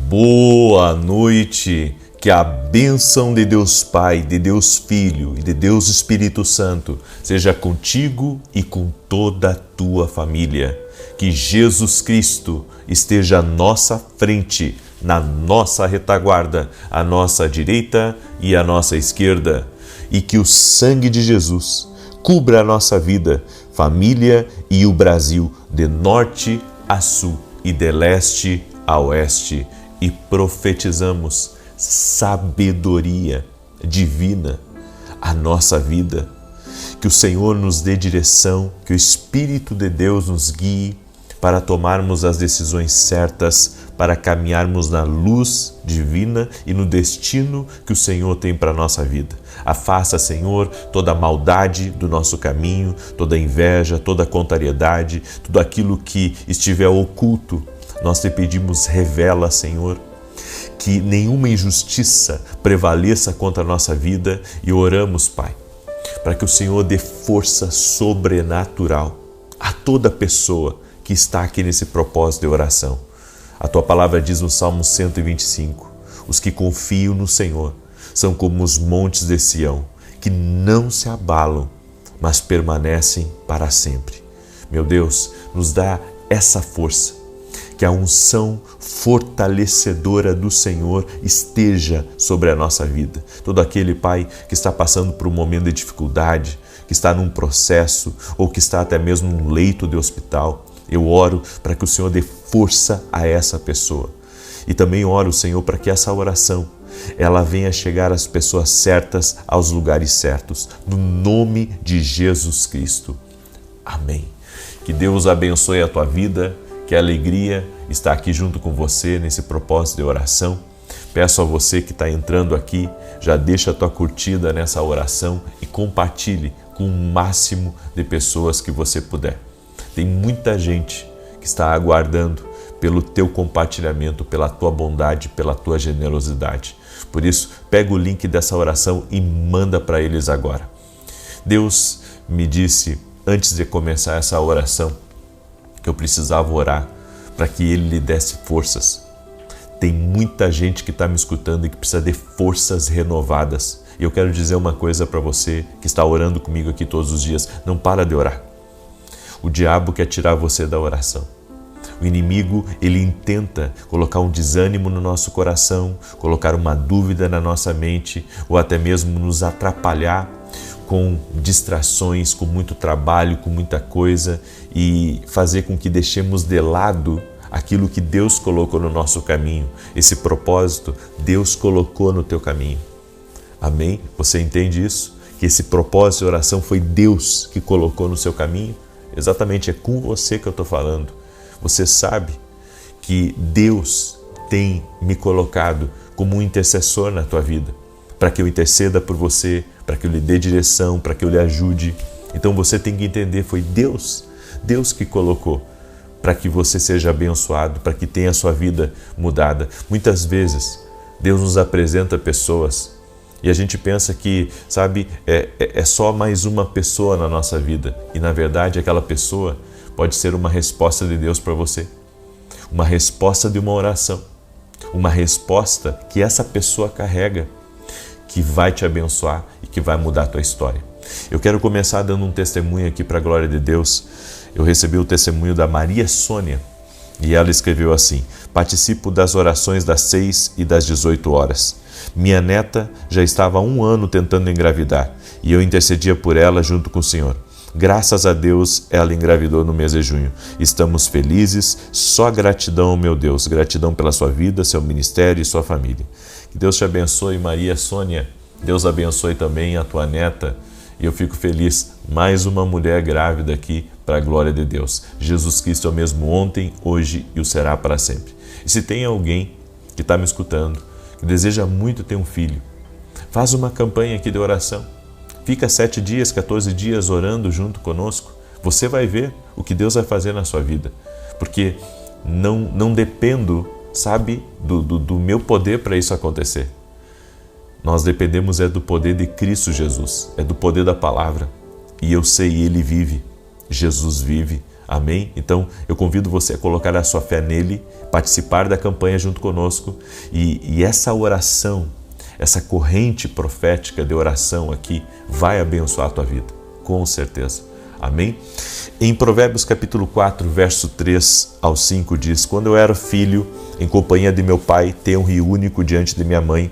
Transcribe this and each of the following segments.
Boa noite, que a bênção de Deus Pai, de Deus Filho e de Deus Espírito Santo seja contigo e com toda a tua família. Que Jesus Cristo esteja à nossa frente, na nossa retaguarda, à nossa direita e à nossa esquerda. E que o sangue de Jesus cubra a nossa vida, família e o Brasil de norte a sul e de leste a oeste. E profetizamos sabedoria divina à nossa vida. Que o Senhor nos dê direção, que o Espírito de Deus nos guie para tomarmos as decisões certas, para caminharmos na luz divina e no destino que o Senhor tem para a nossa vida. Afasta, Senhor, toda a maldade do nosso caminho, toda a inveja, toda a contrariedade, tudo aquilo que estiver oculto. Nós te pedimos, revela, Senhor, que nenhuma injustiça prevaleça contra a nossa vida e oramos, Pai, para que o Senhor dê força sobrenatural a toda pessoa que está aqui nesse propósito de oração. A Tua palavra diz no Salmo 125, os que confiam no Senhor são como os montes de Sião, que não se abalam, mas permanecem para sempre. Meu Deus, nos dá essa força, que a unção fortalecedora do Senhor esteja sobre a nossa vida. Todo aquele, Pai, que está passando por um momento de dificuldade, que está num processo ou que está até mesmo num leito de hospital, eu oro para que o Senhor dê força a essa pessoa. E também oro, Senhor, para que essa oração ela venha chegar às pessoas certas, aos lugares certos, no nome de Jesus Cristo. Amém. Que Deus abençoe a tua vida, que a alegria está aqui junto com você nesse propósito de oração. Peço a você que está entrando aqui, já deixa a tua curtida nessa oração e compartilhe com o máximo de pessoas que você puder. Tem muita gente que está aguardando pelo teu compartilhamento, pela tua bondade, pela tua generosidade. Por isso, pega o link dessa oração e manda para eles agora. Deus me disse, antes de começar essa oração, que eu precisava orar para que Ele lhe desse forças. Tem muita gente que está me escutando e que precisa de forças renovadas. E eu quero dizer uma coisa para você que está orando comigo aqui todos os dias. Não para de orar. O diabo quer tirar você da oração. O inimigo, ele intenta colocar um desânimo no nosso coração, colocar uma dúvida na nossa mente ou até mesmo nos atrapalhar com distrações, com muito trabalho, com muita coisa e fazer com que deixemos de lado aquilo que Deus colocou no nosso caminho. Esse propósito, Deus colocou no teu caminho. Amém? Você entende isso? Que esse propósito de oração foi Deus que colocou no seu caminho? Exatamente, é com você que eu estou falando. Você sabe que Deus tem me colocado como um intercessor na tua vida, para que eu interceda por você, para que eu lhe dê direção, para que eu lhe ajude. Então você tem que entender, foi Deus que colocou para que você seja abençoado, para que tenha a sua vida mudada. Muitas vezes Deus nos apresenta pessoas e a gente pensa que, sabe, é só mais uma pessoa na nossa vida. E na verdade aquela pessoa pode ser uma resposta de Deus para você. Uma resposta de uma oração. Uma resposta que essa pessoa carrega, que vai te abençoar e que vai mudar a tua história. Eu quero começar dando um testemunho aqui para a glória de Deus. Eu recebi o testemunho da Maria Sônia e ela escreveu assim: participo das orações das 6 e das 18 horas. Minha neta já estava há 1 ano tentando engravidar e eu intercedia por ela junto com o Senhor. Graças a Deus, ela engravidou no mês de junho. Estamos felizes, só gratidão, meu Deus. Gratidão pela sua vida, seu ministério e sua família. Que Deus te abençoe, Maria Sônia. Deus abençoe também a tua neta. E eu fico feliz, mais uma mulher grávida aqui para a glória de Deus. Jesus Cristo é o mesmo ontem, hoje e o será para sempre. E se tem alguém que está me escutando, que deseja muito ter um filho, faz uma campanha aqui de oração. Fica 7 dias, 14 dias orando junto conosco. Você vai ver o que Deus vai fazer na sua vida. Porque não dependo, sabe, do meu poder para isso acontecer. Nós dependemos do poder de Cristo Jesus, do poder da palavra. E eu sei, Ele vive, Jesus vive, Amém? Então, eu convido você a colocar a sua fé nele, participar da campanha junto conosco e essa oração, essa corrente profética de oração aqui vai abençoar a tua vida, com certeza. Amém? Em Provérbios capítulo 4, verso 3 ao 5 diz: quando eu era filho, em companhia de meu pai, tenro e único diante de minha mãe,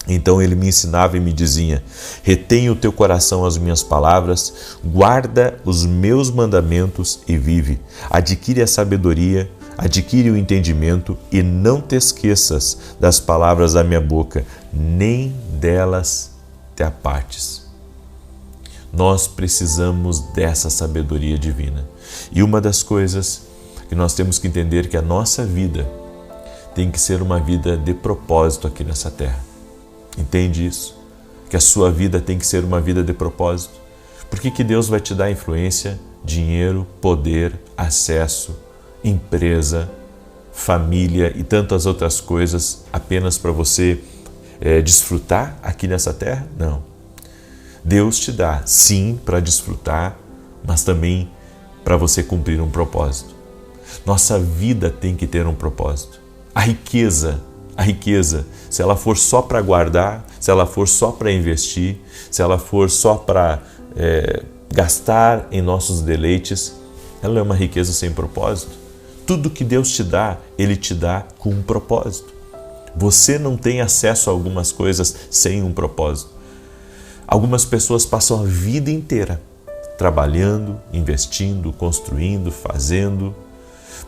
então ele me ensinava e me dizia: retém o teu coração as minhas palavras, guarda os meus mandamentos e vive. Adquire a sabedoria, adquire o entendimento e não te esqueças das palavras da minha boca, nem delas te apartes. Nós precisamos dessa sabedoria divina. E uma das coisas que nós temos que entender é que a nossa vida tem que ser uma vida de propósito aqui nessa terra. Entende isso? Que a sua vida tem que ser uma vida de propósito. Por que Deus vai te dar influência, dinheiro, poder, acesso, empresa, família e tantas outras coisas apenas para você desfrutar aqui nessa terra? Não. Deus te dá, sim, para desfrutar, mas também para você cumprir um propósito. Nossa vida tem que ter um propósito. A riqueza, se ela for só para guardar, se ela for só para investir, se ela for só para gastar em nossos deleites, ela é uma riqueza sem propósito. Tudo que Deus te dá, Ele te dá com um propósito. Você não tem acesso a algumas coisas sem um propósito. Algumas pessoas passam a vida inteira trabalhando, investindo, construindo, fazendo,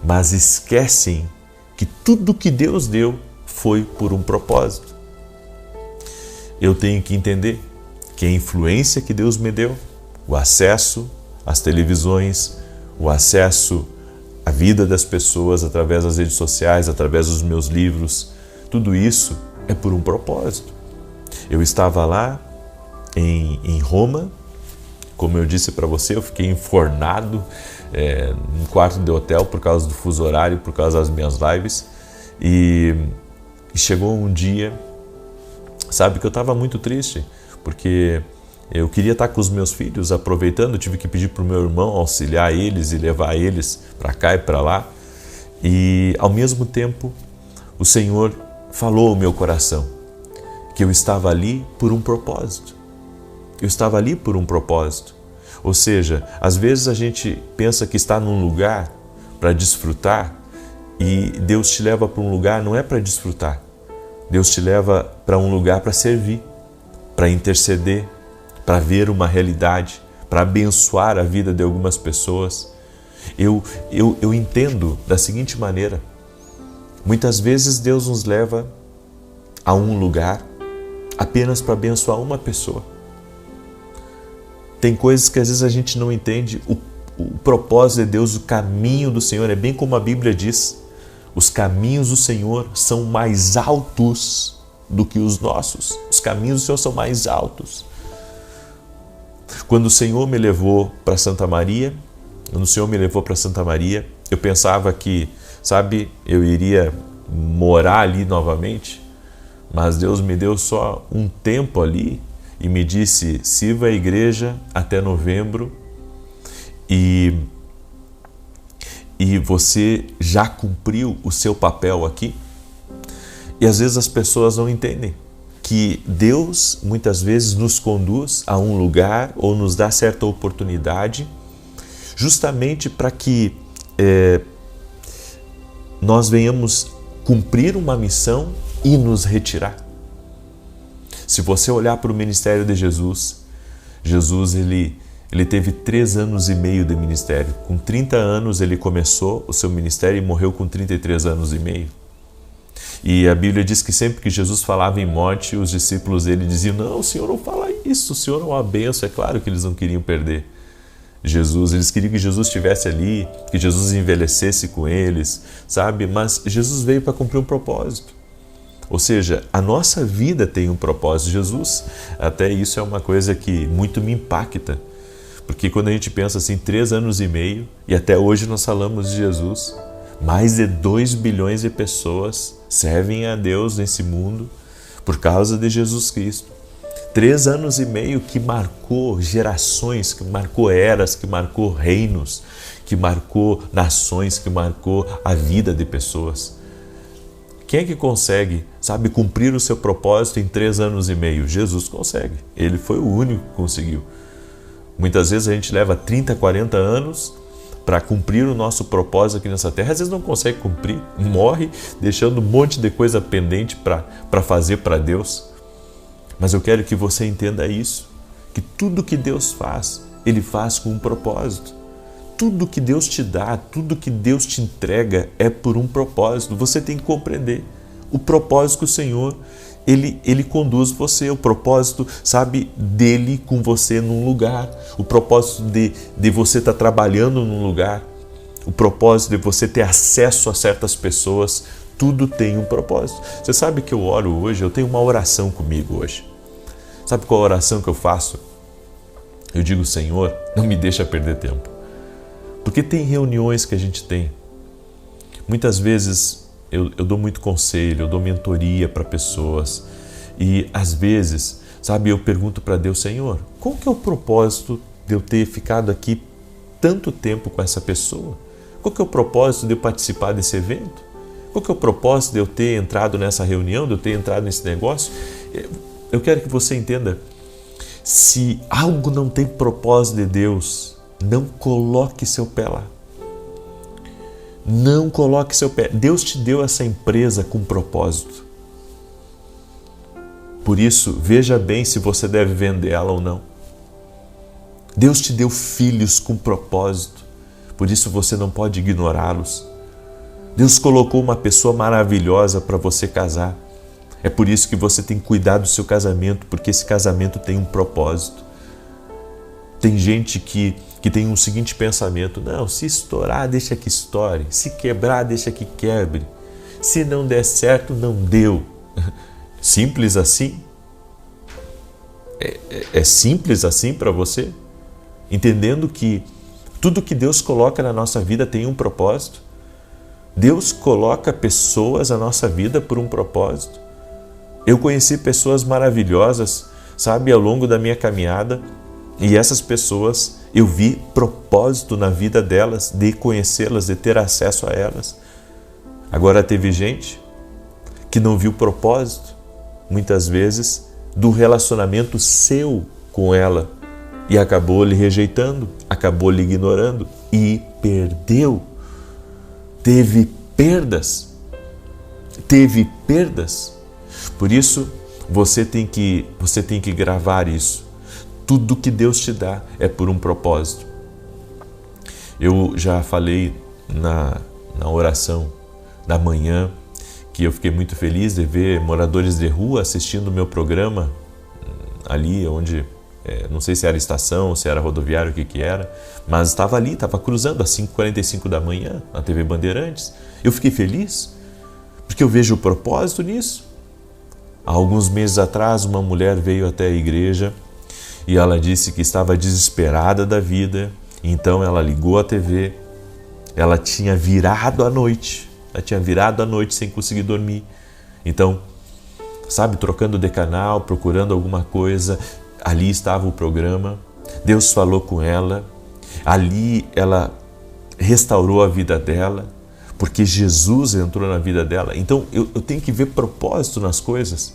mas esquecem que tudo que Deus deu foi por um propósito. Eu tenho que entender que a influência que Deus me deu, o acesso às televisões, o acesso à vida das pessoas através das redes sociais, através dos meus livros, tudo isso é por um propósito. Eu estava lá em Roma, como eu disse para você, eu fiquei enfornado num quarto de hotel por causa do fuso horário, por causa das minhas lives, e chegou um dia, sabe, que eu estava muito triste, porque eu queria estar com os meus filhos, aproveitando, eu tive que pedir para o meu irmão auxiliar eles e levar eles para cá e para lá, e ao mesmo tempo o Senhor falou ao meu coração que eu estava ali por um propósito. Eu estava ali por um propósito. Ou seja, às vezes a gente pensa que está num lugar para desfrutar e Deus te leva para um lugar não é para desfrutar. Deus te leva para um lugar para servir, para interceder, para ver uma realidade, para abençoar a vida de algumas pessoas. Eu entendo da seguinte maneira: muitas vezes Deus nos leva a um lugar apenas para abençoar uma pessoa. Tem coisas que às vezes a gente não entende o propósito de Deus, o caminho do Senhor. É bem como a Bíblia diz: os caminhos do Senhor são mais altos do que os nossos. Os caminhos do Senhor são mais altos. Quando o Senhor me levou para Santa Maria, eu pensava que, sabe, eu iria morar ali novamente, mas Deus me deu só um tempo ali e me disse: sirva a igreja até novembro e você já cumpriu o seu papel aqui. E às vezes as pessoas não entendem que Deus muitas vezes nos conduz a um lugar ou nos dá certa oportunidade justamente para que nós venhamos cumprir uma missão e nos retirar. Se você olhar para o ministério de Jesus, ele teve 3 anos e meio de ministério. Com 30 anos ele começou o seu ministério e morreu com 33 anos e meio. E a Bíblia diz que sempre que Jesus falava em morte, os discípulos dele diziam: não, o Senhor não fala isso, o Senhor é uma bênção. É claro que eles não queriam perder Jesus, eles queriam que Jesus estivesse ali, que Jesus envelhecesse com eles, sabe? Mas Jesus veio para cumprir um propósito. Ou seja, a nossa vida tem um propósito. Jesus, até isso é uma coisa que muito me impacta, porque quando a gente pensa assim, 3 anos e meio, e até hoje nós falamos de Jesus, mais de 2 bilhões de pessoas servem a Deus nesse mundo por causa de Jesus Cristo. 3 anos e meio que marcou gerações, que marcou eras, que marcou reinos, que marcou nações, que marcou a vida de pessoas. Quem é que consegue, sabe, cumprir o seu propósito em 3 anos e meio? Jesus consegue. Ele foi o único que conseguiu. Muitas vezes a gente leva 30, 40 anos para cumprir o nosso propósito aqui nessa terra. Às vezes não consegue cumprir, morre deixando um monte de coisa pendente para fazer para Deus. Mas eu quero que você entenda isso, que tudo que Deus faz, Ele faz com um propósito. Tudo que Deus te dá, tudo que Deus te entrega é por um propósito. Você tem que compreender o propósito que o Senhor, Ele conduz você, o propósito, sabe, dele com você num lugar, o propósito de você estar trabalhando num lugar, o propósito de você ter acesso a certas pessoas. Tudo tem um propósito. Você sabe que eu oro hoje, eu tenho uma oração comigo hoje. Sabe qual a oração que eu faço? Eu digo, Senhor, não me deixa perder tempo. Porque tem reuniões que a gente tem. Muitas vezes eu dou muito conselho, eu dou mentoria para pessoas. E às vezes, sabe, eu pergunto para Deus, Senhor, qual que é o propósito de eu ter ficado aqui tanto tempo com essa pessoa? Qual que é o propósito de eu participar desse evento? Qual que é o propósito de eu ter entrado nessa reunião, de eu ter entrado nesse negócio? Eu quero que você entenda, se algo não tem propósito de Deus, não coloque seu pé lá. Não coloque seu pé. Deus te deu essa empresa com propósito. Por isso, veja bem se você deve vender ela ou não. Deus te deu filhos com propósito. Por isso você não pode ignorá-los. Deus colocou uma pessoa maravilhosa para você casar. É por isso que você tem que cuidar do seu casamento, porque esse casamento tem um propósito. Tem gente que tem um seguinte pensamento, não, se estourar, deixa que estoure. Se quebrar, deixa que quebre. Se não der certo, não deu. Simples assim? É simples assim para você? Entendendo que tudo que Deus coloca na nossa vida tem um propósito. Deus coloca pessoas na nossa vida por um propósito. Eu conheci pessoas maravilhosas, sabe, ao longo da minha caminhada, e essas pessoas, eu vi propósito na vida delas, de conhecê-las, de ter acesso a elas. Agora teve gente que não viu propósito, muitas vezes, do relacionamento seu com ela, e acabou lhe rejeitando, acabou lhe ignorando e perdeu. Teve perdas. Por isso, você tem que gravar isso. Tudo que Deus te dá é por um propósito. Eu já falei na oração da manhã que eu fiquei muito feliz de ver moradores de rua assistindo o meu programa ali onde, não sei se era estação, se era rodoviário, o que era, mas estava ali, estava cruzando às 5h45 da manhã, na TV Bandeirantes. Eu fiquei feliz, porque eu vejo o propósito nisso. Há alguns meses atrás, uma mulher veio até a igreja e ela disse que estava desesperada da vida, então ela ligou a TV, ela tinha virado à noite sem conseguir dormir. Então, sabe, trocando de canal, procurando alguma coisa, ali estava o programa, Deus falou com ela, ali ela restaurou a vida dela, porque Jesus entrou na vida dela. Então eu tenho que ver propósito nas coisas,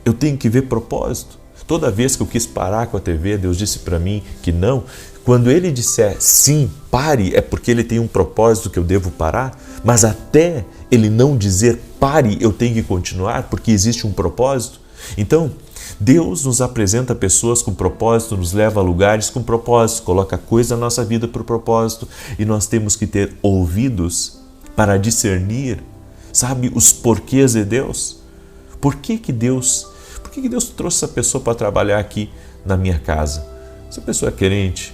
eu tenho que ver propósito. Toda vez que eu quis parar com a TV, Deus disse para mim que não. Quando Ele disser sim, pare, é porque Ele tem um propósito que eu devo parar, mas até Ele não dizer pare, eu tenho que continuar, porque existe um propósito. Então, Deus nos apresenta pessoas com propósito, nos leva a lugares com propósito, coloca coisa na nossa vida por propósito, e nós temos que ter ouvidos para discernir, sabe, os porquês de Deus. Por que Deus trouxe essa pessoa para trabalhar aqui na minha casa? Essa pessoa é crente,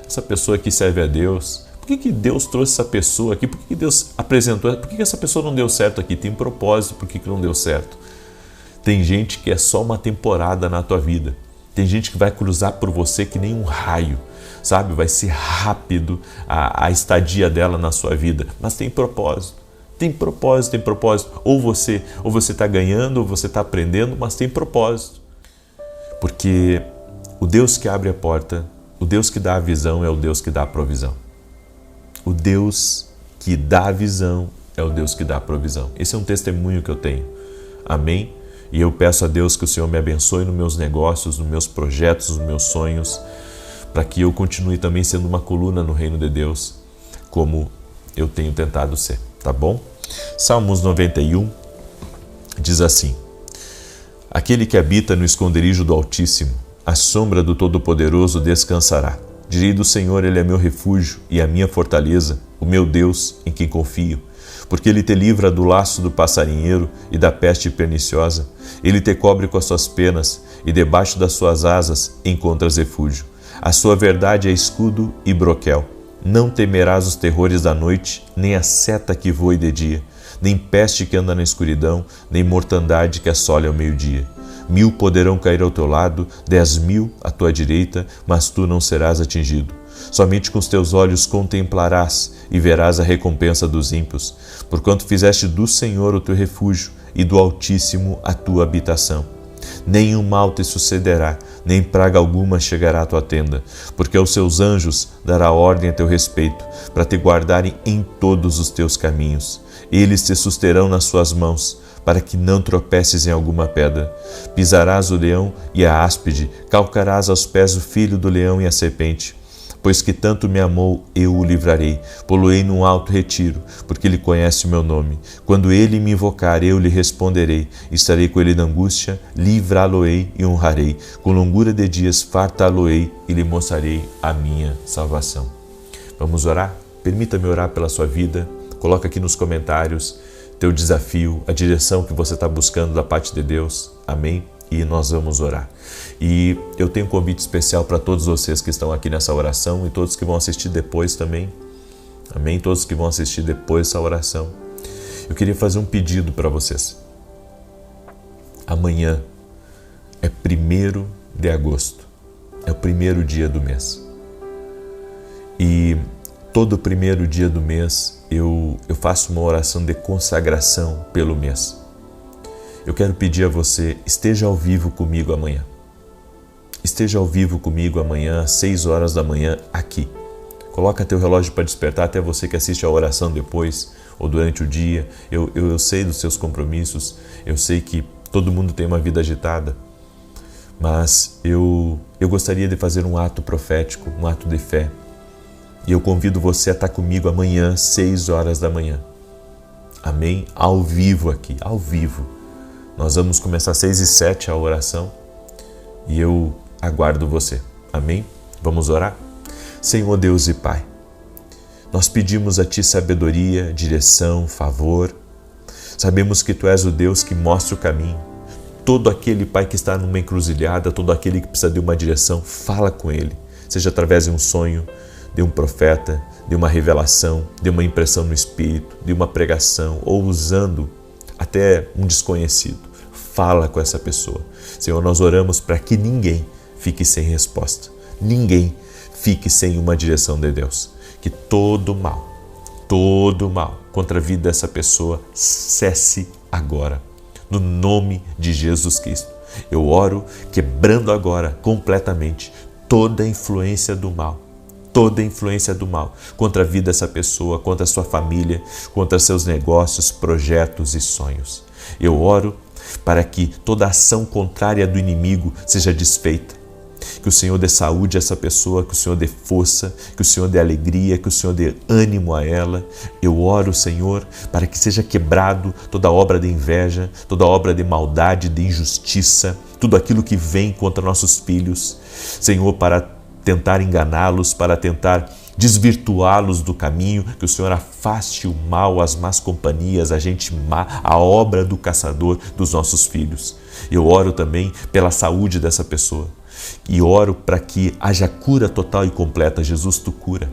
essa pessoa que serve a Deus. Por que Deus trouxe essa pessoa aqui? Por que Deus apresentou? Por que essa pessoa não deu certo aqui? Tem propósito, por que não deu certo? Tem gente que é só uma temporada na tua vida. Tem gente que vai cruzar por você que nem um raio, sabe? Vai ser rápido a estadia dela na sua vida, mas tem propósito. Tem propósito. Ou você está ganhando, ou você está aprendendo, mas tem propósito. Porque o Deus que abre a porta, o Deus que dá a visão é o Deus que dá a provisão. O Deus que dá a visão é o Deus que dá a provisão. Esse é um testemunho que eu tenho. Amém? E eu peço a Deus que o Senhor me abençoe nos meus negócios, nos meus projetos, nos meus sonhos, para que eu continue também sendo uma coluna no reino de Deus, como eu tenho tentado ser, tá bom? Salmos 91 diz assim: Aquele que habita no esconderijo do Altíssimo, à sombra do Todo-Poderoso descansará. Direi do Senhor, Ele é meu refúgio e a minha fortaleza, o meu Deus em quem confio. Porque Ele te livra do laço do passarinheiro e da peste perniciosa. Ele te cobre com as suas penas e debaixo das suas asas encontras refúgio. A sua verdade é escudo e broquel. Não temerás os terrores da noite, nem a seta que voe de dia, nem peste que anda na escuridão, nem mortandade que assole ao meio-dia. 1000 poderão cair ao teu lado, 10.000 à tua direita, mas tu não serás atingido. Somente com os teus olhos contemplarás e verás a recompensa dos ímpios, porquanto fizeste do Senhor o teu refúgio e do Altíssimo a tua habitação. Nenhum mal te sucederá, nem praga alguma chegará à tua tenda, porque aos seus anjos dará ordem a teu respeito, para te guardarem em todos os teus caminhos. Eles te susterão nas suas mãos, para que não tropeces em alguma pedra. Pisarás o leão e a áspide, calcarás aos pés o filho do leão e a serpente. Pois que tanto me amou, eu o livrarei, pô-lo-ei num alto retiro, porque ele conhece o meu nome. Quando ele me invocar, eu lhe responderei, estarei com ele na angústia, livrá-lo-ei e honrarei. Com longura de dias fartá-lo-ei e lhe mostrarei a minha salvação. Vamos orar? Permita-me orar pela sua vida. Coloca aqui nos comentários teu desafio, a direção que você está buscando da parte de Deus. Amém? E nós vamos orar. E eu tenho um convite especial para todos vocês que estão aqui nessa oração e todos que vão assistir depois também. Amém? Todos que vão assistir depois dessa oração. Eu queria fazer um pedido para vocês. Amanhã é 1º de agosto. É o primeiro dia do mês. E todo primeiro dia do mês eu faço uma oração de consagração pelo mês. Eu quero pedir a você, esteja ao vivo comigo amanhã. Esteja ao vivo comigo amanhã, às 6 horas da manhã, aqui. Coloca teu relógio para despertar, até você que assiste a oração depois ou durante o dia. Eu sei dos seus compromissos, eu sei que todo mundo tem uma vida agitada, mas eu gostaria de fazer um ato profético, um ato de fé. E eu convido você a estar comigo amanhã, às 6 horas da manhã. Amém? Ao vivo aqui, ao vivo. Nós vamos começar às 6h07 a oração e eu aguardo você. Amém? Vamos orar? Senhor Deus e Pai, nós pedimos a Ti sabedoria, direção, favor. Sabemos que Tu és o Deus que mostra o caminho. Todo aquele, Pai, que está numa encruzilhada, todo aquele que precisa de uma direção, fala com ele. Seja através de um sonho, de um profeta, de uma revelação, de uma impressão no Espírito, de uma pregação ou usando até um desconhecido. Fala com essa pessoa. Senhor, nós oramos para que ninguém fique sem resposta. Ninguém fique sem uma direção de Deus. Que todo mal contra a vida dessa pessoa cesse agora. No nome de Jesus Cristo. Eu oro quebrando agora completamente toda a influência do mal. Toda a influência do mal contra a vida dessa pessoa, contra a sua família, contra seus negócios, projetos e sonhos. Eu oro para que toda ação contrária do inimigo seja desfeita. Que o Senhor dê saúde a essa pessoa, que o Senhor dê força, que o Senhor dê alegria, que o Senhor dê ânimo a ela. Eu oro, Senhor, para que seja quebrado toda obra de inveja, toda obra de maldade, de injustiça, tudo aquilo que vem contra nossos filhos. Senhor, para tentar enganá-los, para tentar desvirtuá-los do caminho, que o Senhor afaste o mal, as más companhias, a gente má, a obra do caçador dos nossos filhos. Eu oro também pela saúde dessa pessoa e oro para que haja cura total e completa. Jesus, Tu cura.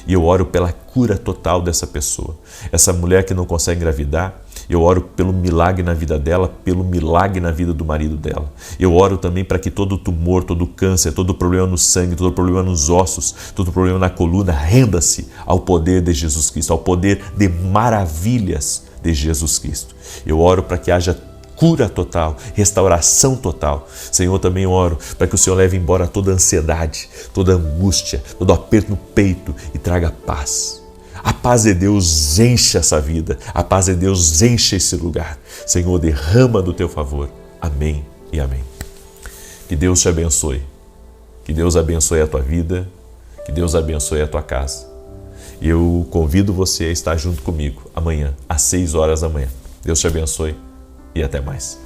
E eu oro pela cura total dessa pessoa. Essa mulher que não consegue engravidar, eu oro pelo milagre na vida dela, pelo milagre na vida do marido dela. Eu oro também para que todo tumor, todo câncer, todo problema no sangue, todo problema nos ossos, todo problema na coluna, renda-se ao poder de Jesus Cristo, ao poder de maravilhas de Jesus Cristo. Eu oro para que haja cura total, restauração total. Senhor, também oro para que o Senhor leve embora toda ansiedade, toda angústia, todo aperto no peito e traga paz. A paz de Deus enche essa vida, a paz de Deus enche esse lugar. Senhor, derrama do teu favor. Amém e amém. Que Deus te abençoe, que Deus abençoe a tua vida, que Deus abençoe a tua casa. E eu convido você a estar junto comigo amanhã, às 6 horas da manhã. Deus te abençoe e até mais.